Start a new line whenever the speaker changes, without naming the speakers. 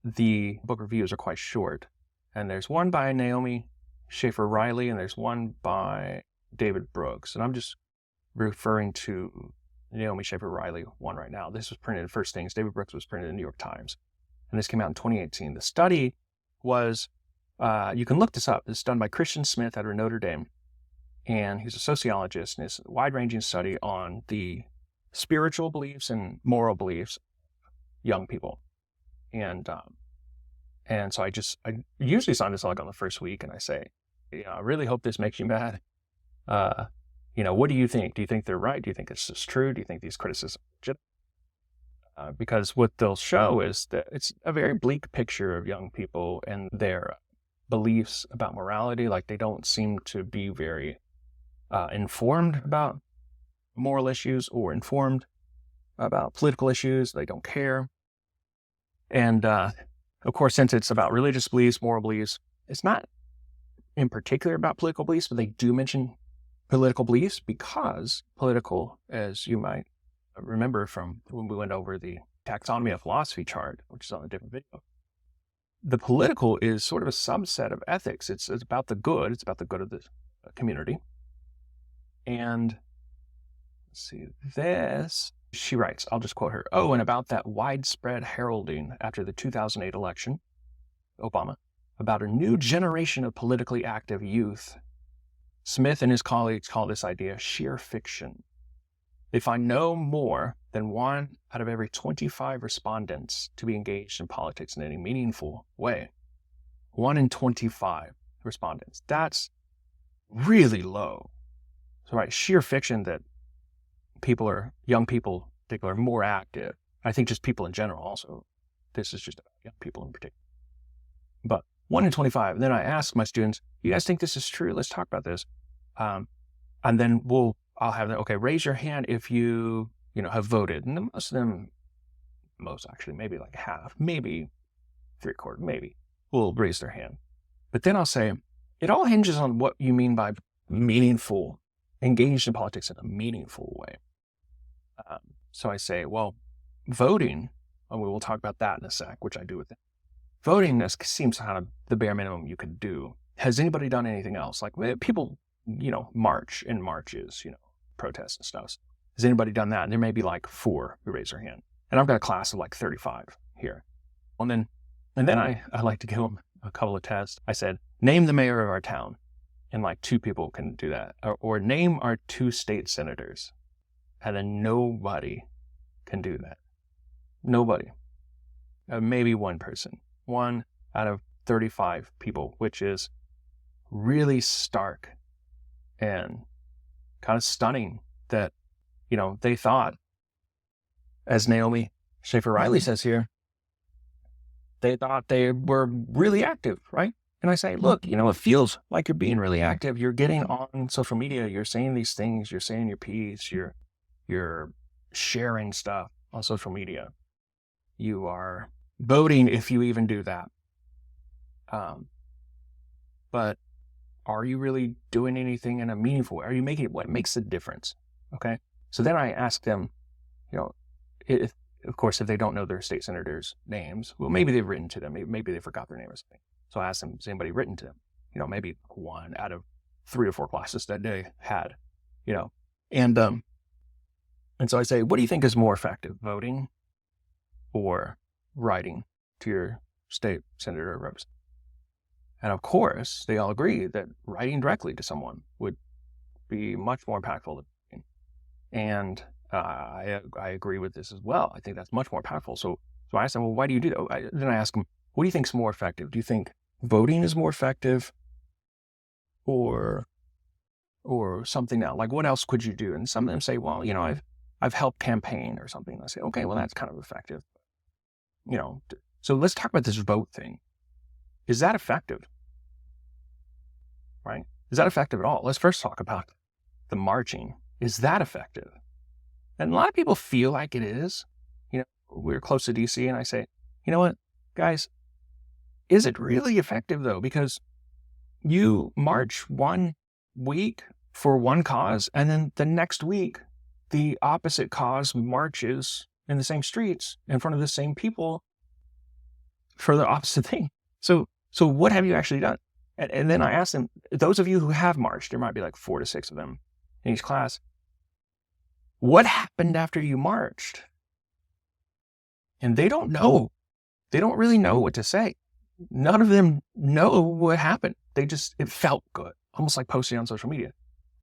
the book reviews are quite short. And there's one by Naomi Schaefer Riley, and there's one by David Brooks. And I'm just referring to Naomi Schaefer Riley one right now. This was printed in First Things. David Brooks was printed in the New York Times. And this came out in 2018. The study was, you can look this up. It's done by Christian Smith out of Notre Dame. And he's a sociologist, and it's a wide-ranging study on the spiritual beliefs and moral beliefs of young people. And so I usually sign this like on the first week, and I say, I really hope this makes you mad. What do you think? Do you think they're right? Do you think this is true? Do you think these criticisms are legitimate? Because what they'll show is that it's a very bleak picture of young people and their beliefs about morality. Like, they don't seem to be very informed about moral issues or informed about political issues. They don't care. And of course, since it's about religious beliefs, moral beliefs, it's not in particular about political beliefs, but they do mention political beliefs because political, as you might remember from when we went over the taxonomy of philosophy chart, which is on a different video, the political is sort of a subset of ethics. It's about the good. It's about the good of the community. And let's see, this, she writes, I'll just quote her. Oh, and about that widespread heralding after the 2008 election, Obama, about a new generation of politically active youth. Smith and his colleagues call this idea sheer fiction. They find no more than 1 out of every 25 respondents to be engaged in politics in any meaningful way. 1 in 25 respondents. That's really low. So, right, sheer fiction that young people in particular, are more active. I think just people in general also. This is just about young people in particular. But 1 in 25. And then I ask my students, you guys think this is true? Let's talk about this. And then I'll have them, okay, raise your hand if you have voted. And most actually, maybe like half, maybe 3/4, maybe, will raise their hand. But then I'll say, it all hinges on what you mean by meaningful, engaged in politics in a meaningful way. So I say, well, voting, and we will talk about that in a sec, which I do with it. Voting seems kind of the bare minimum you could do. Has anybody done anything else? Like, people, march in marches, protests and stuff. Has anybody done that? And there may be like 4 who raise their hand. And I've got a class of like 35 here. And then I like to give them a couple of tests. I said, name the mayor of our town. And like 2 people can do that. Or name our 2 state senators. And then nobody can do that. Nobody. Maybe 1 person. 1 out of 35 people, which is really stark and kind of stunning that, they thought, as Naomi Schaefer Riley says here, they thought they were really active, right? And I say, look, it feels like you're being really active. You're getting on social media. You're saying these things. You're saying your piece. You're sharing stuff on social media. You are voting if you even do that. But are you really doing anything in a meaningful way? Are you making it what makes a difference? Okay. So then I ask them, if they don't know their state senators' names, well, maybe they've written to them. Maybe they forgot their name or something. So I asked them, has anybody written to them? Maybe 1 out of 3 or 4 classes that day had, and so I say, what do you think is more effective, voting or writing to your state senator or representative? And of course, they all agree that writing directly to someone would be much more impactful than voting. And I agree with this as well. I think that's much more powerful. So I asked them, well, why do you do that? Then I ask them, what do you think is more effective? Do you think voting is more effective or something else? Like, what else could you do? And some of them say, well, I've helped campaign or something. And I say, okay, well, that's kind of effective. So let's talk about this vote thing. Is that effective? Right? Is that effective at all? Let's first talk about the marching. Is that effective? And a lot of people feel like it is. We're close to DC, and I say, you know what, guys, is it really effective though? Because you march 1 week for one cause, and then the next week, the opposite cause marches in the same streets in front of the same people for the opposite thing. So what have you actually done? And then I asked them, those of you who have marched, there might be like 4 to 6 of them in each class. What happened after you marched? And they don't know. They don't really know what to say. None of them know what happened. It felt good, almost like posting on social media.